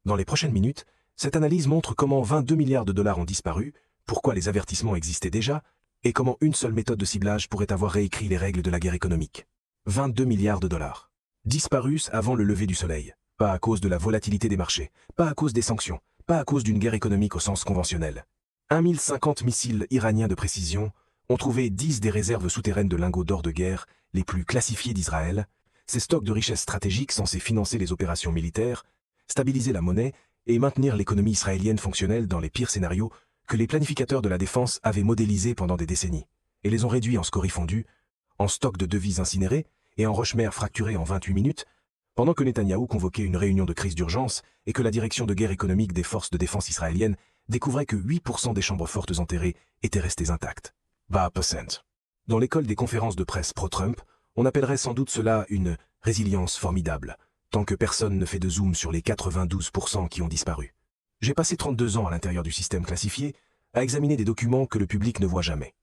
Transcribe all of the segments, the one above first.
Dans les prochaines minutes, cette analyse montre comment 22 milliards de dollars ont disparu, pourquoi les avertissements existaient déjà, et comment une seule méthode de ciblage pourrait avoir réécrit les règles de la guerre économique. 22 milliards de dollars. Disparus avant le lever du soleil. Pas à cause de la volatilité des marchés, pas à cause des sanctions, pas à cause d'une guerre économique au sens conventionnel. 1050 missiles iraniens de précision ont trouvé 10 des réserves souterraines de lingots d'or de guerre les plus classifiées d'Israël, ces stocks de richesses stratégiques censés financer les opérations militaires, stabiliser la monnaie et maintenir l'économie israélienne fonctionnelle dans les pires scénarios que les planificateurs de la défense avaient modélisés pendant des décennies, et les ont réduits en scories fondues, en stocks de devises incinérées et en roches-mères fracturées en 28 minutes, pendant que Netanyahou convoquait une réunion de crise d'urgence et que la direction de guerre économique des forces de défense israéliennes découvrait que 8% des chambres fortes enterrées étaient restées intactes. 20%. Dans l'école des conférences de presse pro-Trump, on appellerait sans doute cela une résilience formidable, tant que personne ne fait de zoom sur les 92% qui ont disparu. J'ai passé 32 ans à l'intérieur du système classifié à examiner des documents que le public ne voit jamais.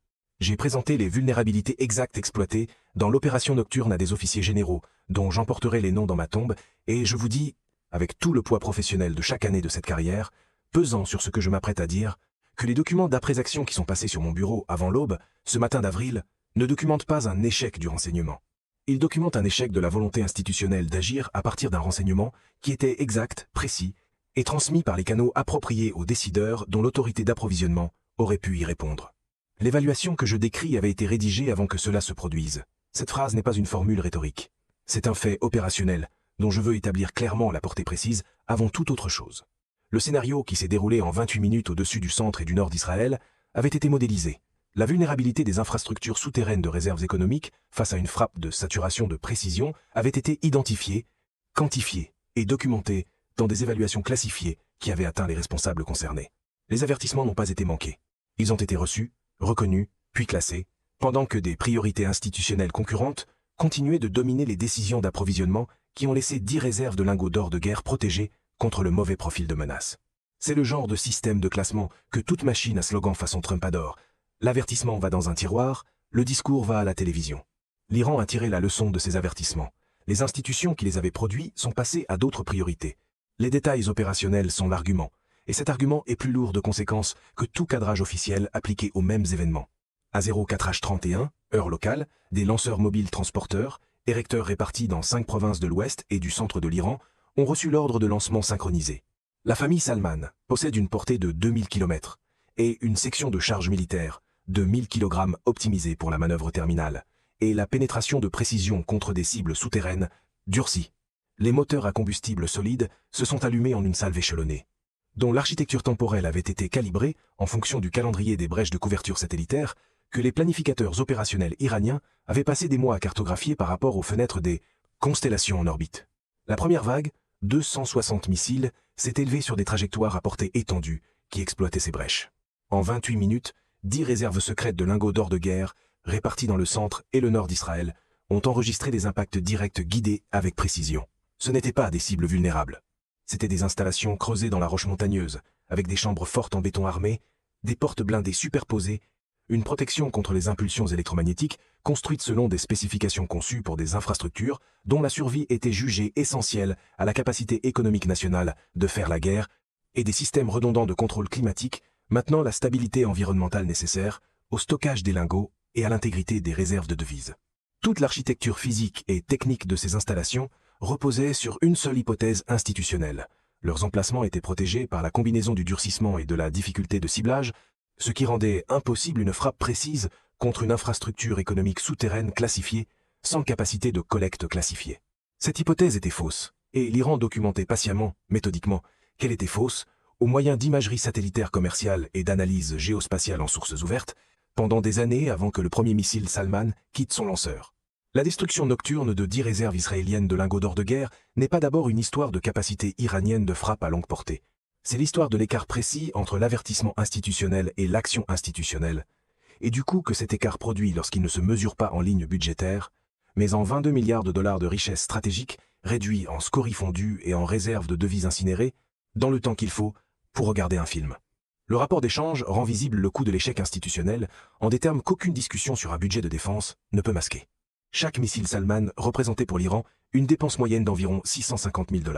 J'ai présenté les vulnérabilités exactes exploitées dans l'opération nocturne à des officiers généraux, dont j'emporterai les noms dans ma tombe, et je vous dis, avec tout le poids professionnel de chaque année de cette carrière, pesant sur ce que je m'apprête à dire, que les documents d'après-action qui sont passés sur mon bureau avant l'aube, ce matin d'avril, ne documentent pas un échec du renseignement. Ils documentent un échec de la volonté institutionnelle d'agir à partir d'un renseignement qui était exact, précis, et transmis par les canaux appropriés aux décideurs dont l'autorité d'approvisionnement aurait pu y répondre. L'évaluation que je décris avait été rédigée avant que cela se produise. Cette phrase n'est pas une formule rhétorique. C'est un fait opérationnel, dont je veux établir clairement la portée précise avant toute autre chose. Le scénario qui s'est déroulé en 28 minutes au-dessus du centre et du nord d'Israël avait été modélisé. La vulnérabilité des infrastructures souterraines de réserves économiques face à une frappe de saturation de précision avait été identifiée, quantifiée et documentée dans des évaluations classifiées qui avaient atteint les responsables concernés. Les avertissements n'ont pas été manqués. Ils ont été reçus, reconnus, puis classés, pendant que des priorités institutionnelles concurrentes continuaient de dominer les décisions d'approvisionnement qui ont laissé 10 réserves de lingots d'or de guerre protégées contre le mauvais profil de menace. C'est le genre de système de classement que toute machine à slogan façon Trump adore. L'avertissement va dans un tiroir, le discours va à la télévision. L'Iran a tiré la leçon de ces avertissements. Les institutions qui les avaient produits sont passées à d'autres priorités. Les détails opérationnels sont l'argument, et cet argument est plus lourd de conséquences que tout cadrage officiel appliqué aux mêmes événements. A04H31, heure locale, des lanceurs mobiles transporteurs, érecteurs répartis dans 5 provinces de l'ouest et du centre de l'Iran, ont reçu l'ordre de lancement synchronisé. La famille Salman possède une portée de 2000 km et une section de charge militaire de 1000 kg optimisée pour la manœuvre terminale et la pénétration de précision contre des cibles souterraines durcie. Les moteurs à combustible solide se sont allumés en une salve échelonnée, dont l'architecture temporelle avait été calibrée en fonction du calendrier des brèches de couverture satellitaire que les planificateurs opérationnels iraniens avaient passé des mois à cartographier par rapport aux fenêtres des constellations en orbite. La première vague, 260 missiles, s'est élevée sur des trajectoires à portée étendue qui exploitaient ces brèches. En 28 minutes, 10 réserves secrètes de lingots d'or de guerre, réparties dans le centre et le nord d'Israël, ont enregistré des impacts directs guidés avec précision. Ce n'étaient pas des cibles vulnérables. C'étaient des installations creusées dans la roche montagneuse, avec des chambres fortes en béton armé, des portes blindées superposées, une protection contre les impulsions électromagnétiques construite selon des spécifications conçues pour des infrastructures dont la survie était jugée essentielle à la capacité économique nationale de faire la guerre, et des systèmes redondants de contrôle climatique maintenant la stabilité environnementale nécessaire au stockage des lingots et à l'intégrité des réserves de devises. Toute l'architecture physique et technique de ces installations reposait sur une seule hypothèse institutionnelle. Leurs emplacements étaient protégés par la combinaison du durcissement et de la difficulté de ciblage, ce qui rendait impossible une frappe précise contre une infrastructure économique souterraine classifiée, sans capacité de collecte classifiée. Cette hypothèse était fausse, et l'Iran documentait patiemment, méthodiquement, qu'elle était fausse, au moyen d'imagerie satellitaire commerciale et d'analyse géospatiale en sources ouvertes, pendant des années avant que le premier missile Salman quitte son lanceur. La destruction nocturne de 10 réserves israéliennes de lingots d'or de guerre n'est pas d'abord une histoire de capacité iranienne de frappe à longue portée. C'est l'histoire de l'écart précis entre l'avertissement institutionnel et l'action institutionnelle, et du coup que cet écart produit lorsqu'il ne se mesure pas en ligne budgétaire, mais en 22 milliards de dollars de richesses stratégiques réduits en scories fondues et en réserves de devises incinérées, dans le temps qu'il faut pour regarder un film. Le rapport d'échange rend visible le coût de l'échec institutionnel en des termes qu'aucune discussion sur un budget de défense ne peut masquer. Chaque missile Salman représentait pour l'Iran une dépense moyenne d'environ 650 000 $.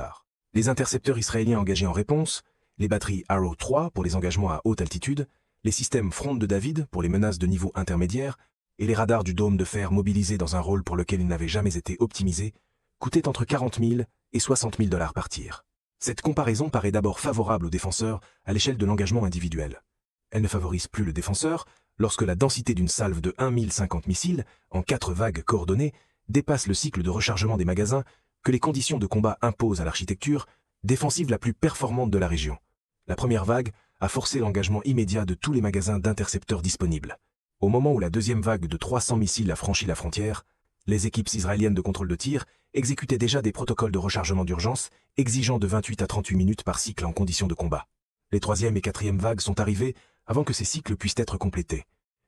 Les intercepteurs israéliens engagés en réponse, les batteries Arrow 3 pour les engagements à haute altitude, les systèmes Front de David pour les menaces de niveau intermédiaire, et les radars du dôme de fer mobilisés dans un rôle pour lequel ils n'avaient jamais été optimisés, coûtaient entre 40 000 et 60 000 $ par tir. Cette comparaison paraît d'abord favorable aux défenseurs à l'échelle de l'engagement individuel. Elle ne favorise plus le défenseur lorsque la densité d'une salve de 1050 missiles, en 4 vagues coordonnées, dépasse le cycle de rechargement des magasins que les conditions de combat imposent à l'architecture défensive la plus performante de la région. La première vague a forcé l'engagement immédiat de tous les magasins d'intercepteurs disponibles. Au moment où la deuxième vague de 300 missiles a franchi la frontière, les équipes israéliennes de contrôle de tir exécutaient déjà des protocoles de rechargement d'urgence exigeant de 28 à 38 minutes par cycle en conditions de combat. Les troisième et quatrième vagues sont arrivées avant que ces cycles puissent être complétés.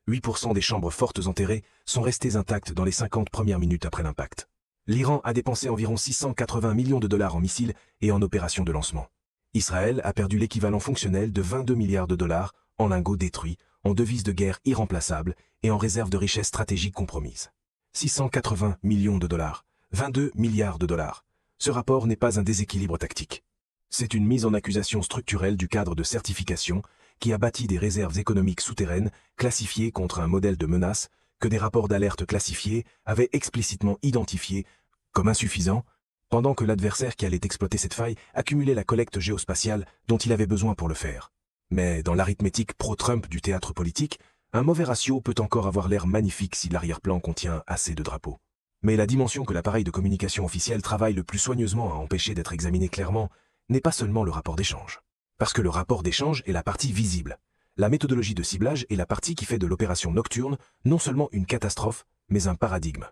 8% des chambres fortes enterrées sont restées intactes dans les 50 premières minutes après l'impact. L'Iran a dépensé environ 680 millions de $ en missiles et en opérations de lancement. Israël a perdu l'équivalent fonctionnel de 22 milliards de $ en lingots détruits, en devises de guerre irremplaçables et en réserves de richesses stratégiques compromises. 680 millions de $, 22 milliards de $. Ce rapport n'est pas un déséquilibre tactique. C'est une mise en accusation structurelle du cadre de certification qui a bâti des réserves économiques souterraines classifiées contre un modèle de menace que des rapports d'alerte classifiés avaient explicitement identifié comme insuffisant, pendant que l'adversaire qui allait exploiter cette faille accumulait la collecte géospatiale dont il avait besoin pour le faire. Mais dans l'arithmétique pro-Trump du théâtre politique, un mauvais ratio peut encore avoir l'air magnifique si l'arrière-plan contient assez de drapeaux. Mais la dimension que l'appareil de communication officiel travaille le plus soigneusement à empêcher d'être examinée clairement n'est pas seulement le rapport d'échange. Parce que le rapport d'échange est la partie visible. La méthodologie de ciblage est la partie qui fait de l'opération nocturne non seulement une catastrophe, mais un paradigme.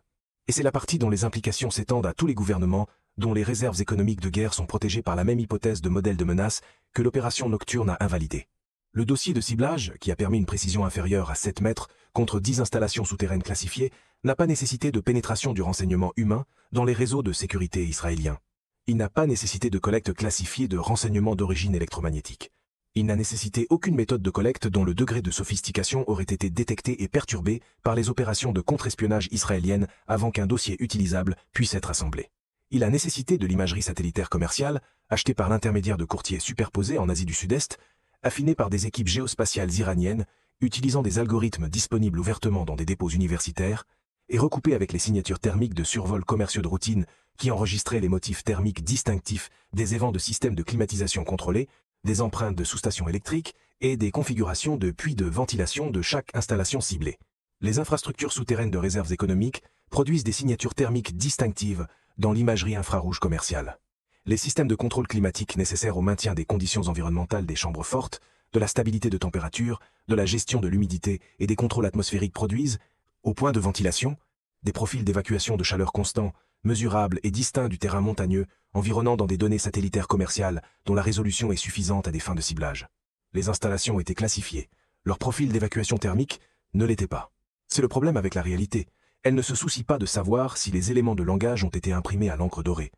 Et c'est la partie dont les implications s'étendent à tous les gouvernements, dont les réserves économiques de guerre sont protégées par la même hypothèse de modèle de menace que l'opération nocturne a invalidée. Le dossier de ciblage, qui a permis une précision inférieure à 7 mètres contre 10 installations souterraines classifiées, n'a pas nécessité de pénétration du renseignement humain dans les réseaux de sécurité israéliens. Il n'a pas nécessité de collecte classifiée de renseignements d'origine électromagnétique. Il n'a nécessité aucune méthode de collecte dont le degré de sophistication aurait été détecté et perturbé par les opérations de contre-espionnage israéliennes avant qu'un dossier utilisable puisse être assemblé. Il a nécessité de l'imagerie satellitaire commerciale, achetée par l'intermédiaire de courtiers superposés en Asie du Sud-Est, affinée par des équipes géospatiales iraniennes, utilisant des algorithmes disponibles ouvertement dans des dépôts universitaires, et recoupée avec les signatures thermiques de survols commerciaux de routine qui enregistraient les motifs thermiques distinctifs des évents de systèmes de climatisation contrôlés, des empreintes de sous-stations électriques et des configurations de puits de ventilation de chaque installation ciblée. Les infrastructures souterraines de réserves économiques produisent des signatures thermiques distinctives dans l'imagerie infrarouge commerciale. Les systèmes de contrôle climatique nécessaires au maintien des conditions environnementales des chambres fortes, de la stabilité de température, de la gestion de l'humidité et des contrôles atmosphériques produisent, au point de ventilation, des profils d'évacuation de chaleur constants, mesurables et distincts du terrain montagneux, environnant dans des données satellitaires commerciales dont la résolution est suffisante à des fins de ciblage. Les installations étaient classifiées. Leur profil d'évacuation thermique ne l'était pas. C'est le problème avec la réalité. Elle ne se soucie pas de savoir si les éléments de langage ont été imprimés à l'encre dorée.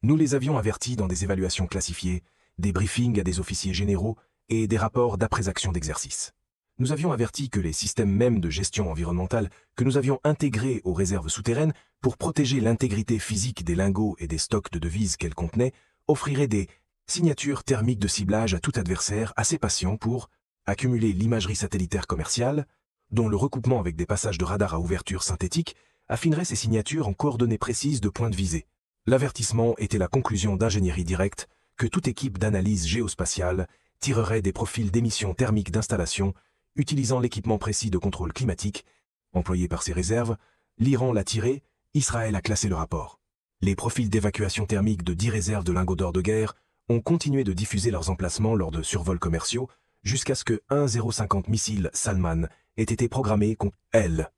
Nous les avions avertis dans des évaluations classifiées, des briefings à des officiers généraux et des rapports d'après-action d'exercice. Nous avions averti que les systèmes mêmes de gestion environnementale que nous avions intégrés aux réserves souterraines pour protéger l'intégrité physique des lingots et des stocks de devises qu'elles contenaient offriraient des signatures thermiques de ciblage à tout adversaire assez patient pour accumuler l'imagerie satellitaire commerciale, dont le recoupement avec des passages de radar à ouverture synthétique affinerait ces signatures en coordonnées précises de points de visée. L'avertissement était la conclusion d'ingénierie directe que toute équipe d'analyse géospatiale tirerait des profils d'émissions thermiques d'installation utilisant l'équipement précis de contrôle climatique employé par ces réserves. L'Iran l'a tiré, Israël a classé le rapport. Les profils d'évacuation thermique de 10 réserves de lingots d'or de guerre ont continué de diffuser leurs emplacements lors de survols commerciaux jusqu'à ce que 1,050 missiles Salman aient été programmés contre elles.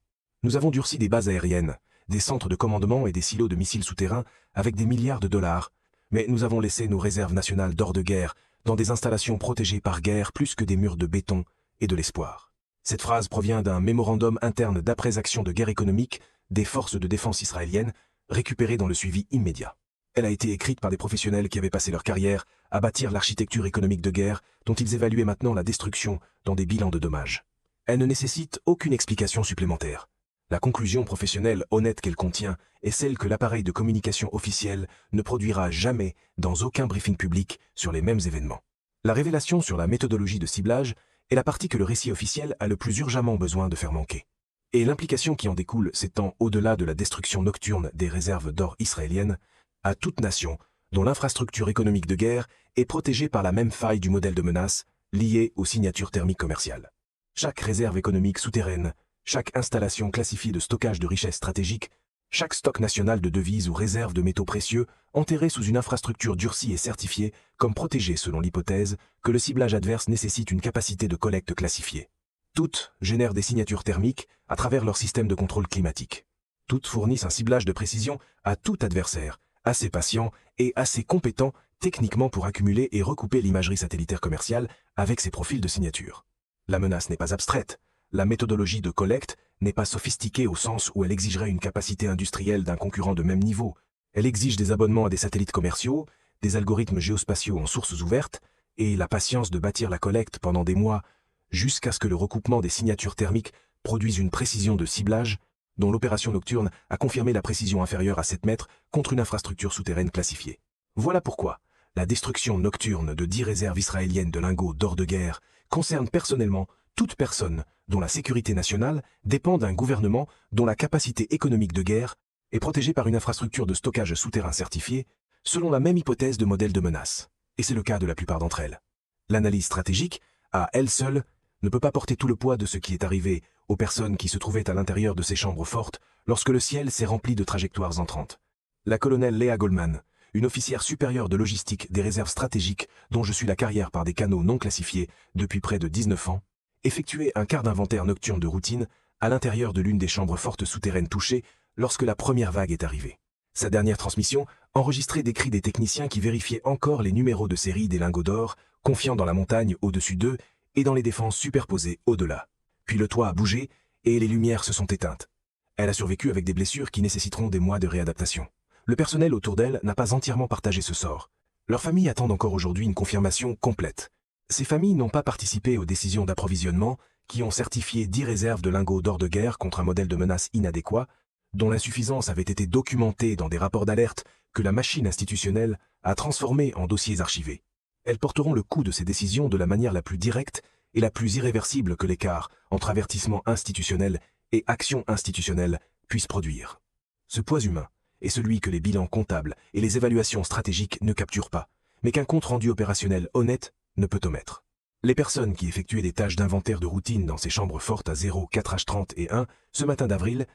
Nous avons durci des bases aériennes, des centres de commandement et des silos de missiles souterrains avec des milliards de dollars, mais nous avons laissé nos réserves nationales d'or de guerre dans des installations protégées par guerre plus que des murs de béton et de l'espoir. Cette phrase provient d'un mémorandum interne d'après-action de guerre économique des forces de défense israéliennes, récupéré dans le suivi immédiat. Elle a été écrite par des professionnels qui avaient passé leur carrière à bâtir l'architecture économique de guerre dont ils évaluaient maintenant la destruction dans des bilans de dommages. Elle ne nécessite aucune explication supplémentaire. La conclusion professionnelle honnête qu'elle contient est celle que l'appareil de communication officiel ne produira jamais dans aucun briefing public sur les mêmes événements. La révélation sur la méthodologie de ciblage est la partie que le récit officiel a le plus urgemment besoin de faire manquer. Et l'implication qui en découle s'étend au-delà de la destruction nocturne des réserves d'or israéliennes à toute nation dont l'infrastructure économique de guerre est protégée par la même faille du modèle de menace liée aux signatures thermiques commerciales. Chaque réserve économique souterraine, chaque installation classifiée de stockage de richesses stratégiques, chaque stock national de devises ou réserve de métaux précieux enterré sous une infrastructure durcie et certifiée comme protégée selon l'hypothèse que le ciblage adverse nécessite une capacité de collecte classifiée. Toutes génèrent des signatures thermiques à travers leur système de contrôle climatique. Toutes fournissent un ciblage de précision à tout adversaire, assez patient et assez compétent techniquement pour accumuler et recouper l'imagerie satellitaire commerciale avec ses profils de signature. La menace n'est pas abstraite, la méthodologie de collecte n'est pas sophistiquée au sens où elle exigerait une capacité industrielle d'un concurrent de même niveau. Elle exige des abonnements à des satellites commerciaux, des algorithmes géospatiaux en sources ouvertes, et la patience de bâtir la collecte pendant des mois, jusqu'à ce que le recoupement des signatures thermiques produise une précision de ciblage dont l'opération nocturne a confirmé la précision inférieure à 7 mètres contre une infrastructure souterraine classifiée. Voilà pourquoi la destruction nocturne de 10 réserves israéliennes de lingots d'or de guerre concerne personnellement toute personne dont la sécurité nationale dépend d'un gouvernement dont la capacité économique de guerre est protégée par une infrastructure de stockage souterrain certifiée selon la même hypothèse de modèle de menace. Et c'est le cas de la plupart d'entre elles. L'analyse stratégique, à elle seule, ne peut pas porter tout le poids de ce qui est arrivé aux personnes qui se trouvaient à l'intérieur de ces chambres fortes lorsque le ciel s'est rempli de trajectoires entrantes. La colonelle Leah Goldman, une officière supérieure de logistique des réserves stratégiques dont je suis la carrière par des canaux non classifiés depuis près de 19 ans, effectuait un quart d'inventaire nocturne de routine à l'intérieur de l'une des chambres fortes souterraines touchées lorsque la première vague est arrivée. Sa dernière transmission enregistrait des cris des techniciens qui vérifiaient encore les numéros de série des lingots d'or, confiants dans la montagne au-dessus d'eux et dans les défenses superposées au-delà. Puis le toit a bougé et les lumières se sont éteintes. Elle a survécu avec des blessures qui nécessiteront des mois de réadaptation. Le personnel autour d'elle n'a pas entièrement partagé ce sort. Leurs familles attendent encore aujourd'hui une confirmation complète. Ces familles n'ont pas participé aux décisions d'approvisionnement qui ont certifié 10 réserves de lingots d'or de guerre contre un modèle de menace inadéquat, dont l'insuffisance avait été documentée dans des rapports d'alerte que la machine institutionnelle a transformés en dossiers archivés. Elles porteront le coup de ces décisions de la manière la plus directe et la plus irréversible que l'écart entre avertissement institutionnel et action institutionnelle puisse produire. Ce poids humain est celui que les bilans comptables et les évaluations stratégiques ne capturent pas, mais qu'un compte-rendu opérationnel honnête ne peut omettre. Les personnes qui effectuaient des tâches d'inventaire de routine dans ces chambres fortes à 0, 4H30 et 1 ce matin d'avril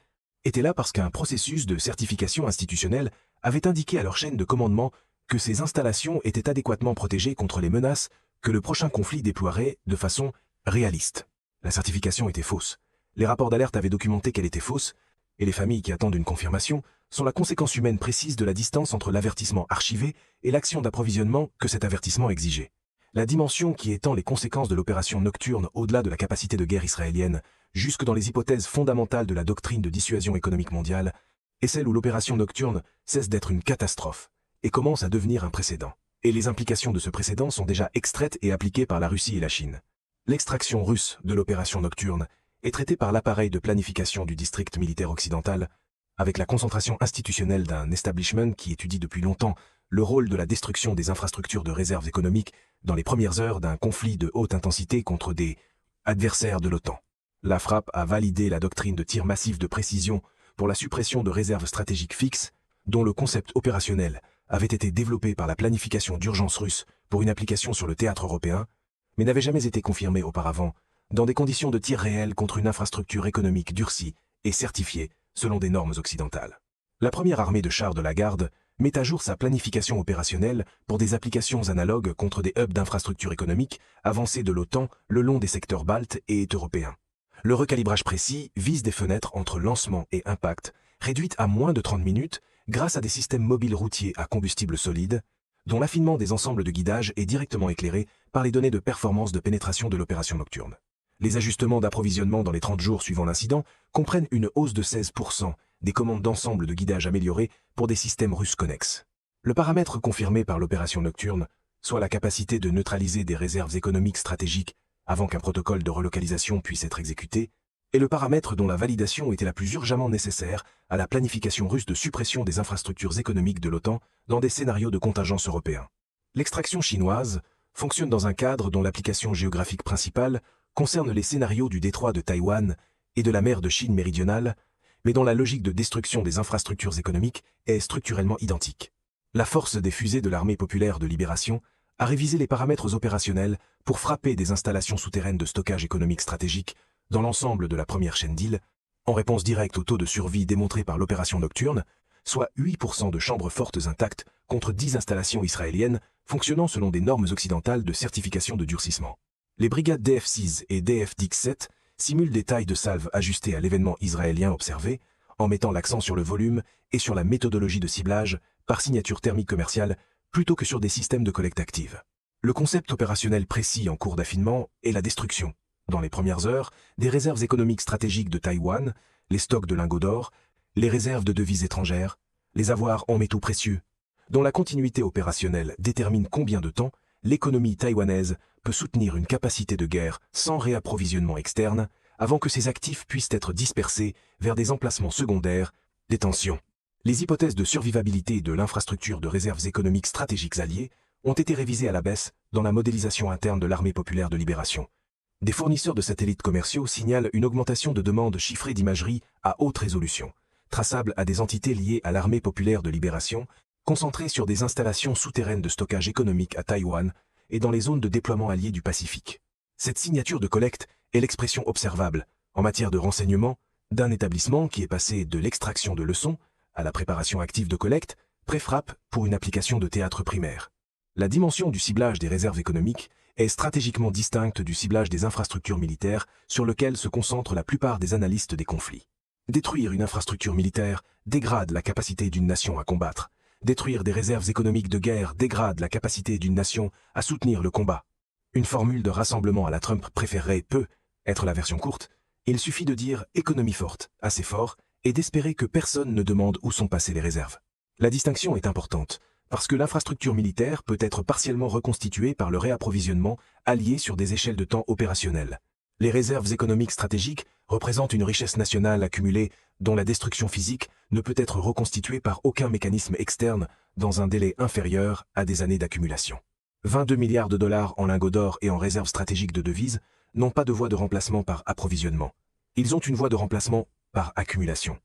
étaient là parce qu'un processus de certification institutionnelle avait indiqué à leur chaîne de commandement que ces installations étaient adéquatement protégées contre les menaces que le prochain conflit déploierait de façon réaliste. La certification était fausse. Les rapports d'alerte avaient documenté qu'elle était fausse, et les familles qui attendent une confirmation sont la conséquence humaine précise de la distance entre l'avertissement archivé et l'action d'approvisionnement que cet avertissement exigeait. La dimension qui étend les conséquences de l'opération nocturne au-delà de la capacité de guerre israélienne, jusque dans les hypothèses fondamentales de la doctrine de dissuasion économique mondiale, est celle où l'opération nocturne cesse d'être une catastrophe et commence à devenir un précédent. Et les implications de ce précédent sont déjà extraites et appliquées par la Russie et la Chine. L'extraction russe de l'opération nocturne est traitée par l'appareil de planification du district militaire occidental, avec la concentration institutionnelle d'un establishment qui étudie depuis longtemps le rôle de la destruction des infrastructures de réserves économiques dans les premières heures d'un conflit de haute intensité contre des adversaires de l'OTAN. La frappe a validé la doctrine de tir massif de précision pour la suppression de réserves stratégiques fixes, dont le concept opérationnel avait été développé par la planification d'urgence russe pour une application sur le théâtre européen, mais n'avait jamais été confirmé auparavant, dans des conditions de tir réel contre une infrastructure économique durcie et certifiée selon des normes occidentales. La première armée de chars de la garde met à jour sa planification opérationnelle pour des applications analogues contre des hubs d'infrastructures économiques avancées de l'OTAN le long des secteurs baltes et européens. Le recalibrage précis vise des fenêtres entre lancement et impact, réduites à moins de 30 minutes grâce à des systèmes mobiles routiers à combustible solide, dont l'affinement des ensembles de guidage est directement éclairé par les données de performance de pénétration de l'opération nocturne. Les ajustements d'approvisionnement dans les 30 jours suivant l'incident comprennent une hausse de 16% des commandes d'ensemble de guidage améliorées pour des systèmes russes connexes. Le paramètre confirmé par l'opération nocturne, soit la capacité de neutraliser des réserves économiques stratégiques avant qu'un protocole de relocalisation puisse être exécuté, est le paramètre dont la validation était la plus urgemment nécessaire à la planification russe de suppression des infrastructures économiques de l'OTAN dans des scénarios de contingence européens. L'extraction chinoise fonctionne dans un cadre dont l'application géographique principale concerne les scénarios du détroit de Taïwan et de la mer de Chine méridionale, mais dont la logique de destruction des infrastructures économiques est structurellement identique. La force des fusées de l'Armée populaire de libération a révisé les paramètres opérationnels pour frapper des installations souterraines de stockage économique stratégique dans l'ensemble de la première chaîne d'îles, en réponse directe au taux de survie démontré par l'opération nocturne, soit 8% de chambres fortes intactes contre 10 installations israéliennes fonctionnant selon des normes occidentales de certification de durcissement. Les brigades DF6 et DF-17 simulent des tailles de salve ajustées à l'événement israélien observé, en mettant l'accent sur le volume et sur la méthodologie de ciblage par signature thermique commerciale plutôt que sur des systèmes de collecte active. Le concept opérationnel précis en cours d'affinement est la destruction, dans les premières heures, des réserves économiques stratégiques de Taïwan, les stocks de lingots d'or, les réserves de devises étrangères, les avoirs en métaux précieux, dont la continuité opérationnelle détermine combien de temps l'économie taïwanaise peut soutenir une capacité de guerre sans réapprovisionnement externe avant que ces actifs puissent être dispersés vers des emplacements secondaires, des tensions. Les hypothèses de survivabilité de l'infrastructure de réserves économiques stratégiques alliées ont été révisées à la baisse dans la modélisation interne de l'Armée populaire de libération. Des fournisseurs de satellites commerciaux signalent une augmentation de demandes chiffrées d'imagerie à haute résolution, traçable à des entités liées à l'Armée populaire de libération, concentrées sur des installations souterraines de stockage économique à Taïwan et dans les zones de déploiement alliées du Pacifique. Cette signature de collecte est l'expression observable, en matière de renseignement, d'un établissement qui est passé de l'extraction de leçons à la préparation active de collecte, pré-frappe pour une application de théâtre primaire. La dimension du ciblage des réserves économiques est stratégiquement distincte du ciblage des infrastructures militaires sur lequel se concentrent la plupart des analystes des conflits. Détruire une infrastructure militaire dégrade la capacité d'une nation à combattre. Détruire des réserves économiques de guerre dégrade la capacité d'une nation à soutenir le combat. Une formule de rassemblement à la Trump préférerait peut être la version courte. Il suffit de dire « économie forte », assez fort, et d'espérer que personne ne demande où sont passées les réserves. La distinction est importante, parce que l'infrastructure militaire peut être partiellement reconstituée par le réapprovisionnement allié sur des échelles de temps opérationnelles. Les réserves économiques stratégiques représentent une richesse nationale accumulée dont la destruction physique ne peut être reconstituée par aucun mécanisme externe dans un délai inférieur à des années d'accumulation. 22 milliards de dollars en lingots d'or et en réserves stratégiques de devises n'ont pas de voie de remplacement par approvisionnement. Ils ont une voie de remplacement par accumulation.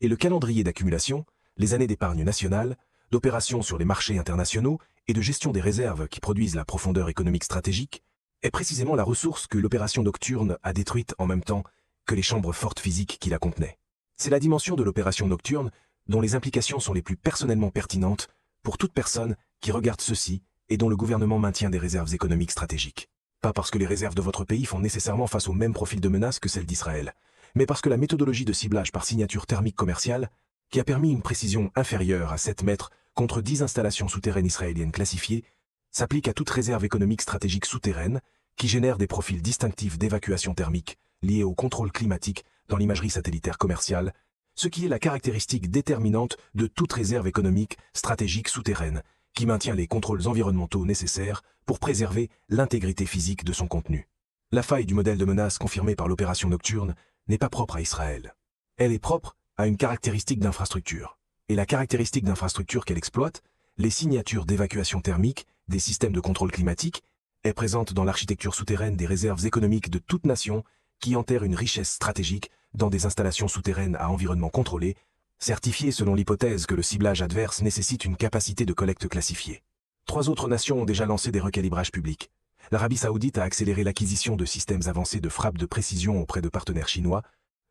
Et le calendrier d'accumulation, les années d'épargne nationale, d'opérations sur les marchés internationaux et de gestion des réserves qui produisent la profondeur économique stratégique, est précisément la ressource que l'opération nocturne a détruite en même temps que les chambres fortes physiques qui la contenaient. C'est la dimension de l'opération nocturne dont les implications sont les plus personnellement pertinentes pour toute personne qui regarde ceci et dont le gouvernement maintient des réserves économiques stratégiques. Pas parce que les réserves de votre pays font nécessairement face au même profil de menace que celle d'Israël, mais parce que la méthodologie de ciblage par signature thermique commerciale, qui a permis une précision inférieure à 7 mètres contre 10 installations souterraines israéliennes classifiées, s'applique à toute réserve économique stratégique souterraine qui génère des profils distinctifs d'évacuation thermique liés au contrôle climatique dans l'imagerie satellitaire commerciale, ce qui est la caractéristique déterminante de toute réserve économique stratégique souterraine qui maintient les contrôles environnementaux nécessaires pour préserver l'intégrité physique de son contenu. La faille du modèle de menace confirmée par l'opération nocturne n'est pas propre à Israël. Elle est propre à une caractéristique d'infrastructure. Et la caractéristique d'infrastructure qu'elle exploite, les signatures d'évacuation thermique, des systèmes de contrôle climatique, est présente dans l'architecture souterraine des réserves économiques de toute nation qui enterre une richesse stratégique dans des installations souterraines à environnement contrôlé, certifiées selon l'hypothèse que le ciblage adverse nécessite une capacité de collecte classifiée. 3 autres nations ont déjà lancé des recalibrages publics. L'Arabie saoudite a accéléré l'acquisition de systèmes avancés de frappe de précision auprès de partenaires chinois,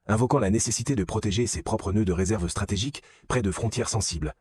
invoquant la nécessité de protéger ses propres nœuds de réserve stratégiques près de frontières sensibles,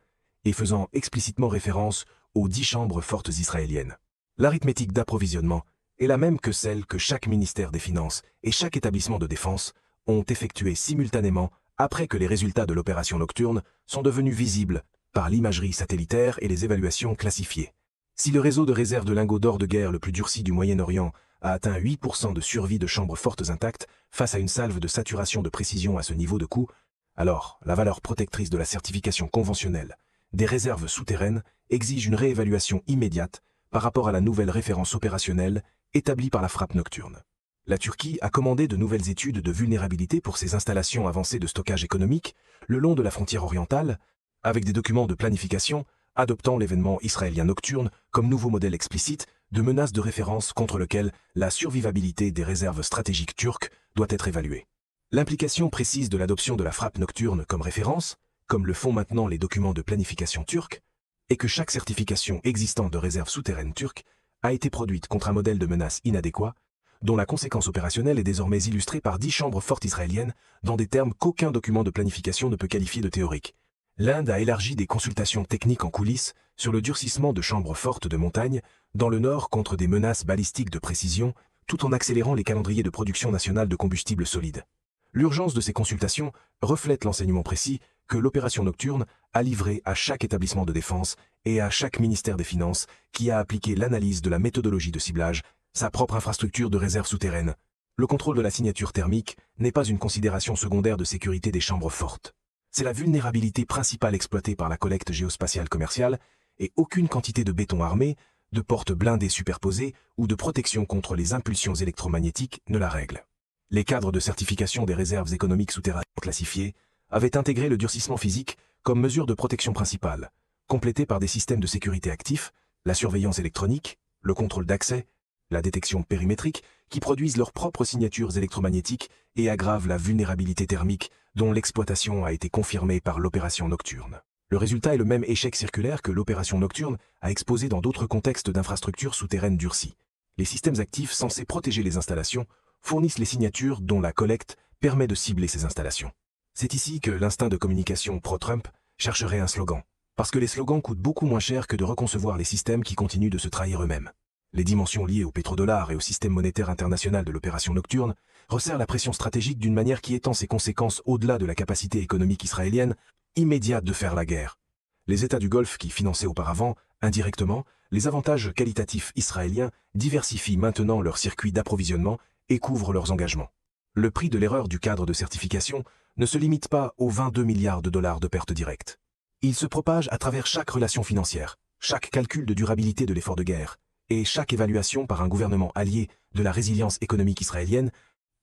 et faisant explicitement référence aux 10 chambres fortes israéliennes. L'arithmétique d'approvisionnement est la même que celle que chaque ministère des Finances et chaque établissement de défense ont effectué simultanément après que les résultats de l'opération nocturne sont devenus visibles par l'imagerie satellitaire et les évaluations classifiées. Si le réseau de réserve de lingots d'or de guerre le plus durci du Moyen-Orient a atteint 8% de survie de chambres fortes intactes face à une salve de saturation de précision à ce niveau de coût, alors la valeur protectrice de la certification conventionnelle des réserves souterraines exige une réévaluation immédiate par rapport à la nouvelle référence opérationnelle établie par la frappe nocturne. La Turquie a commandé de nouvelles études de vulnérabilité pour ses installations avancées de stockage économique le long de la frontière orientale, avec des documents de planification adoptant l'événement israélien nocturne comme nouveau modèle explicite de menace de référence contre lequel la survivabilité des réserves stratégiques turques doit être évaluée. L'implication précise de l'adoption de la frappe nocturne comme référence, comme le font maintenant les documents de planification turcs, est que chaque certification existante de réserve souterraine turque a été produite contre un modèle de menace inadéquat, dont la conséquence opérationnelle est désormais illustrée par 10 chambres fortes israéliennes dans des termes qu'aucun document de planification ne peut qualifier de théoriques. L'Inde a élargi des consultations techniques en coulisses sur le durcissement de chambres fortes de montagne dans le nord contre des menaces balistiques de précision, tout en accélérant les calendriers de production nationale de combustible solide. L'urgence de ces consultations reflète l'enseignement précis que l'opération nocturne a livré à chaque établissement de défense et à chaque ministère des Finances qui a appliqué l'analyse de la méthodologie de ciblage, sa propre infrastructure de réserve souterraine. Le contrôle de la signature thermique n'est pas une considération secondaire de sécurité des chambres fortes. C'est la vulnérabilité principale exploitée par la collecte géospatiale commerciale et aucune quantité de béton armé, de portes blindées superposées ou de protection contre les impulsions électromagnétiques ne la règle. Les cadres de certification des réserves économiques souterraines classifiées avaient intégré le durcissement physique comme mesure de protection principale, complétée par des systèmes de sécurité actifs, la surveillance électronique, le contrôle d'accès, la détection périmétrique, qui produisent leurs propres signatures électromagnétiques et aggravent la vulnérabilité thermique dont l'exploitation a été confirmée par l'opération nocturne. Le résultat est le même échec circulaire que l'opération nocturne a exposé dans d'autres contextes d'infrastructures souterraines durcies. Les systèmes actifs censés protéger les installations fournissent les signatures dont la collecte permet de cibler ces installations. C'est ici que l'instinct de communication pro-Trump chercherait un slogan, parce que les slogans coûtent beaucoup moins cher que de reconcevoir les systèmes qui continuent de se trahir eux-mêmes. Les dimensions liées au pétrodollar et au système monétaire international de l'opération nocturne resserrent la pression stratégique d'une manière qui étend ses conséquences au-delà de la capacité économique israélienne immédiate de faire la guerre. Les États du Golfe qui finançaient auparavant, indirectement, les avantages qualitatifs israéliens diversifient maintenant leur circuit d'approvisionnement et couvrent leurs engagements. Le prix de l'erreur du cadre de certification ne se limite pas aux 22 milliards de dollars de pertes directes. Il se propage à travers chaque relation financière, chaque calcul de durabilité de l'effort de guerre, et chaque évaluation par un gouvernement allié de la résilience économique israélienne,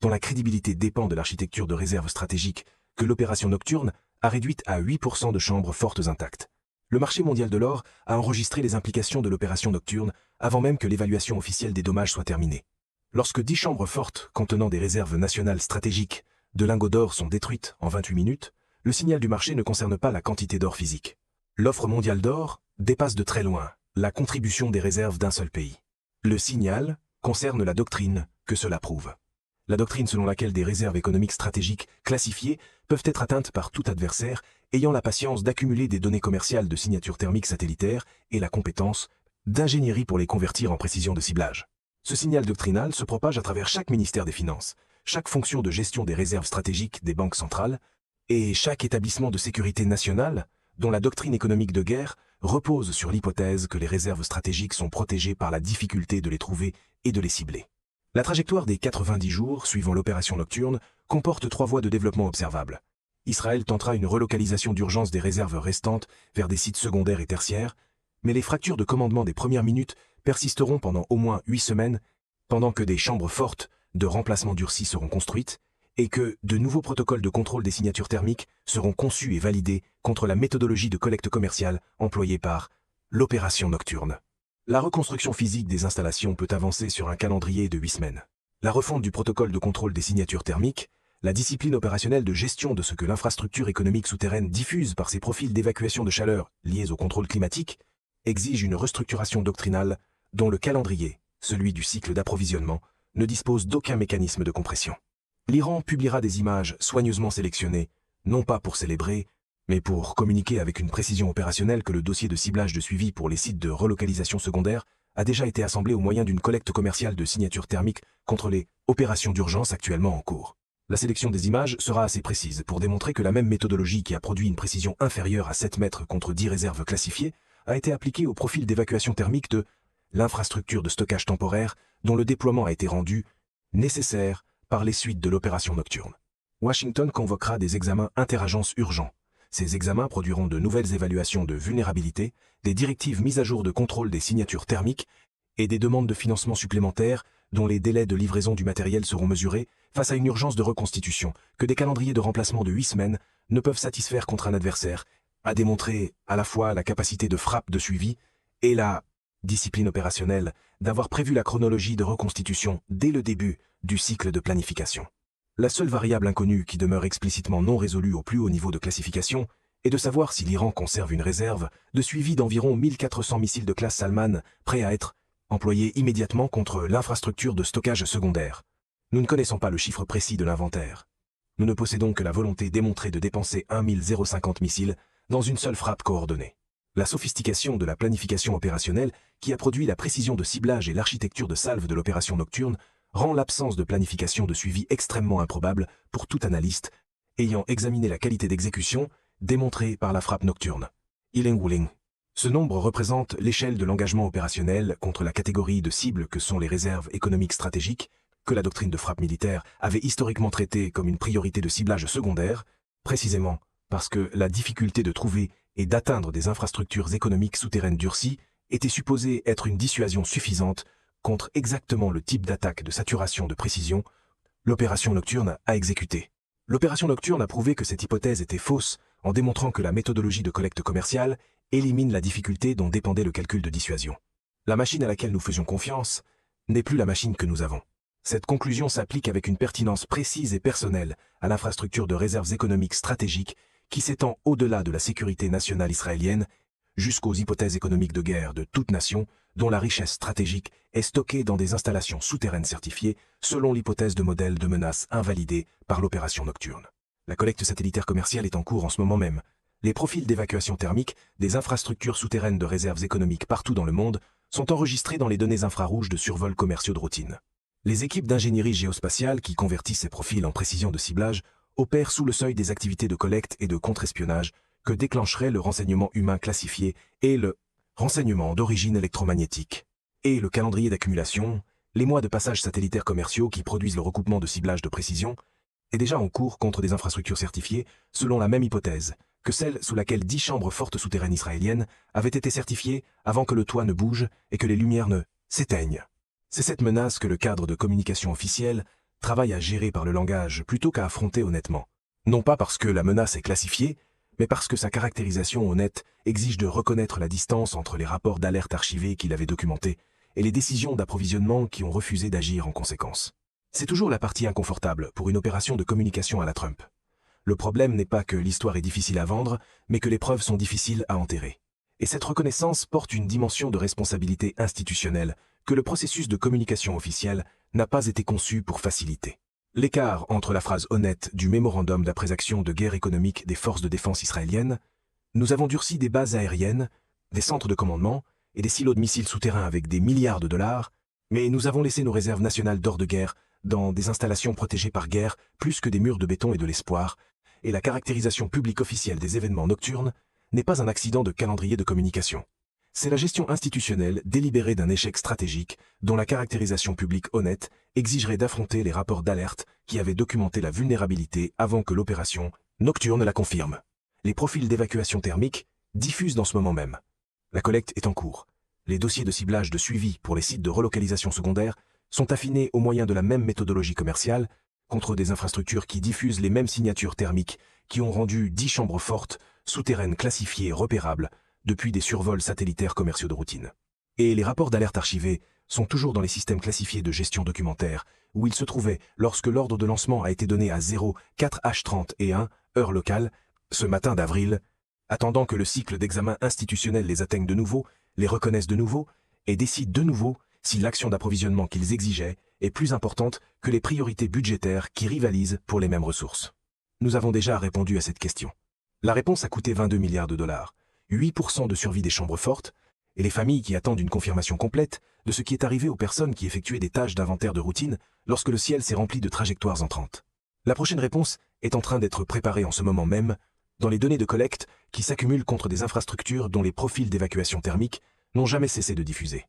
dont la crédibilité dépend de l'architecture de réserve stratégique que l'opération nocturne a réduite à 8% de chambres fortes intactes. Le marché mondial de l'or a enregistré les implications de l'opération nocturne avant même que l'évaluation officielle des dommages soit terminée. Lorsque 10 chambres fortes contenant des réserves nationales stratégiques de lingots d'or sont détruites en 28 minutes, le signal du marché ne concerne pas la quantité d'or physique. L'offre mondiale d'or dépasse de très loin la contribution des réserves d'un seul pays. Le signal concerne la doctrine que cela prouve. La doctrine selon laquelle des réserves économiques stratégiques classifiées peuvent être atteintes par tout adversaire ayant la patience d'accumuler des données commerciales de signature thermique satellitaire et la compétence d'ingénierie pour les convertir en précision de ciblage. Ce signal doctrinal se propage à travers chaque ministère des Finances, chaque fonction de gestion des réserves stratégiques des banques centrales et chaque établissement de sécurité nationale dont la doctrine économique de guerre repose sur l'hypothèse que les réserves stratégiques sont protégées par la difficulté de les trouver et de les cibler. La trajectoire des 90 jours suivant l'opération nocturne comporte 3 voies de développement observables. Israël tentera une relocalisation d'urgence des réserves restantes vers des sites secondaires et tertiaires, mais les fractures de commandement des premières minutes persisteront pendant au moins 8 semaines, pendant que des chambres fortes de remplacement durcies seront construites et que de nouveaux protocoles de contrôle des signatures thermiques seront conçus et validés contre la méthodologie de collecte commerciale employée par l'opération nocturne. La reconstruction physique des installations peut avancer sur un calendrier de 8 semaines. La refonte du protocole de contrôle des signatures thermiques, la discipline opérationnelle de gestion de ce que l'infrastructure économique souterraine diffuse par ses profils d'évacuation de chaleur liés au contrôle climatique, exige une restructuration doctrinale dont le calendrier, celui du cycle d'approvisionnement, ne dispose d'aucun mécanisme de compression. L'Iran publiera des images soigneusement sélectionnées, non pas pour célébrer, mais pour communiquer avec une précision opérationnelle que le dossier de ciblage de suivi pour les sites de relocalisation secondaire a déjà été assemblé au moyen d'une collecte commerciale de signatures thermiques contre les opérations d'urgence actuellement en cours. La sélection des images sera assez précise pour démontrer que la même méthodologie qui a produit une précision inférieure à 7 mètres contre 10 réserves classifiées a été appliquée au profil d'évacuation thermique de l'infrastructure de stockage temporaire dont le déploiement a été rendu nécessaire par les suites de l'opération nocturne. Washington convoquera des examens interagences urgents. Ces examens produiront de nouvelles évaluations de vulnérabilité, des directives mises à jour de contrôle des signatures thermiques et des demandes de financement supplémentaires dont les délais de livraison du matériel seront mesurés, face à une urgence de reconstitution, que des calendriers de remplacement de 8 semaines ne peuvent satisfaire contre un adversaire, a démontré à la fois la capacité de frappe de suivi et la discipline opérationnelle d'avoir prévu la chronologie de reconstitution dès le début du cycle de planification. La seule variable inconnue qui demeure explicitement non résolue au plus haut niveau de classification est de savoir si l'Iran conserve une réserve de suivi d'environ 1400 missiles de classe Salman prêts à être employés immédiatement contre l'infrastructure de stockage secondaire. Nous ne connaissons pas le chiffre précis de l'inventaire. Nous ne possédons que la volonté démontrée de dépenser 1050 missiles dans une seule frappe coordonnée. La sophistication de la planification opérationnelle qui a produit la précision de ciblage et l'architecture de salve de l'opération nocturne rend l'absence de planification de suivi extrêmement improbable pour tout analyste ayant examiné la qualité d'exécution démontrée par la frappe nocturne. Wuling. Ce nombre représente l'échelle de l'engagement opérationnel contre la catégorie de cibles que sont les réserves économiques stratégiques, que la doctrine de frappe militaire avait historiquement traité comme une priorité de ciblage secondaire, précisément parce que la difficulté de trouver et d'atteindre des infrastructures économiques souterraines durcies était supposée être une dissuasion suffisante contre exactement le type d'attaque de saturation de précision l'opération nocturne a exécuté. L'opération nocturne a prouvé que cette hypothèse était fausse en démontrant que la méthodologie de collecte commerciale élimine la difficulté dont dépendait le calcul de dissuasion. La machine à laquelle nous faisions confiance n'est plus la machine que nous avons. Cette conclusion s'applique avec une pertinence précise et personnelle à l'infrastructure de réserves économiques stratégiques qui s'étend au-delà de la sécurité nationale israélienne jusqu'aux hypothèses économiques de guerre de toute nation dont la richesse stratégique est stockée dans des installations souterraines certifiées selon l'hypothèse de modèle de menace invalidée par l'opération nocturne. La collecte satellitaire commerciale est en cours en ce moment même. Les profils d'évacuation thermique des infrastructures souterraines de réserves économiques partout dans le monde sont enregistrés dans les données infrarouges de survols commerciaux de routine. Les équipes d'ingénierie géospatiale qui convertissent ces profils en précision de ciblage opèrent sous le seuil des activités de collecte et de contre-espionnage que déclencherait le renseignement humain classifié et le renseignement d'origine électromagnétique. Et le calendrier d'accumulation, les mois de passage satellitaires commerciaux qui produisent le recoupement de ciblage de précision, est déjà en cours contre des infrastructures certifiées selon la même hypothèse que celle sous laquelle 10 chambres fortes souterraines israéliennes avaient été certifiées avant que le toit ne bouge et que les lumières ne s'éteignent. C'est cette menace que le cadre de communication officiel travaille à gérer par le langage plutôt qu'à affronter honnêtement. Non pas parce que la menace est classifiée, mais parce que sa caractérisation honnête exige de reconnaître la distance entre les rapports d'alerte archivés qu'il avait documentés et les décisions d'approvisionnement qui ont refusé d'agir en conséquence. C'est toujours la partie inconfortable pour une opération de communication à la Trump. Le problème n'est pas que l'histoire est difficile à vendre, mais que les preuves sont difficiles à enterrer. Et cette reconnaissance porte une dimension de responsabilité institutionnelle que le processus de communication officielle n'a pas été conçu pour faciliter. L'écart entre la phrase honnête du mémorandum d'après-action de guerre économique des forces de défense israéliennes, nous avons durci des bases aériennes, des centres de commandement et des silos de missiles souterrains avec des milliards de dollars, mais nous avons laissé nos réserves nationales d'or de guerre dans des installations protégées par guerre plus que des murs de béton et de l'espoir, et la caractérisation publique officielle des événements nocturnes n'est pas un accident de calendrier de communication. C'est la gestion institutionnelle délibérée d'un échec stratégique dont la caractérisation publique honnête exigerait d'affronter les rapports d'alerte qui avaient documenté la vulnérabilité avant que l'opération nocturne la confirme. Les profils d'évacuation thermique diffusent dans ce moment même. La collecte est en cours. Les dossiers de ciblage de suivi pour les sites de relocalisation secondaire sont affinés au moyen de la même méthodologie commerciale contre des infrastructures qui diffusent les mêmes signatures thermiques qui ont rendu 10 chambres fortes, souterraines classifiées et repérables depuis des survols satellitaires commerciaux de routine. Et les rapports d'alerte archivés sont toujours dans les systèmes classifiés de gestion documentaire, où ils se trouvaient lorsque l'ordre de lancement a été donné à 04H30 et 1, heure locale, ce matin d'avril, attendant que le cycle d'examen institutionnel les atteigne de nouveau, les reconnaisse de nouveau, et décide de nouveau si l'action d'approvisionnement qu'ils exigeaient est plus importante que les priorités budgétaires qui rivalisent pour les mêmes ressources. Nous avons déjà répondu à cette question. La réponse a coûté 22 milliards de dollars, 8% de survie des chambres fortes, et les familles qui attendent une confirmation complète de ce qui est arrivé aux personnes qui effectuaient des tâches d'inventaire de routine lorsque le ciel s'est rempli de trajectoires entrantes. La prochaine réponse est en train d'être préparée en ce moment même dans les données de collecte qui s'accumulent contre des infrastructures dont les profils d'évacuation thermique n'ont jamais cessé de diffuser.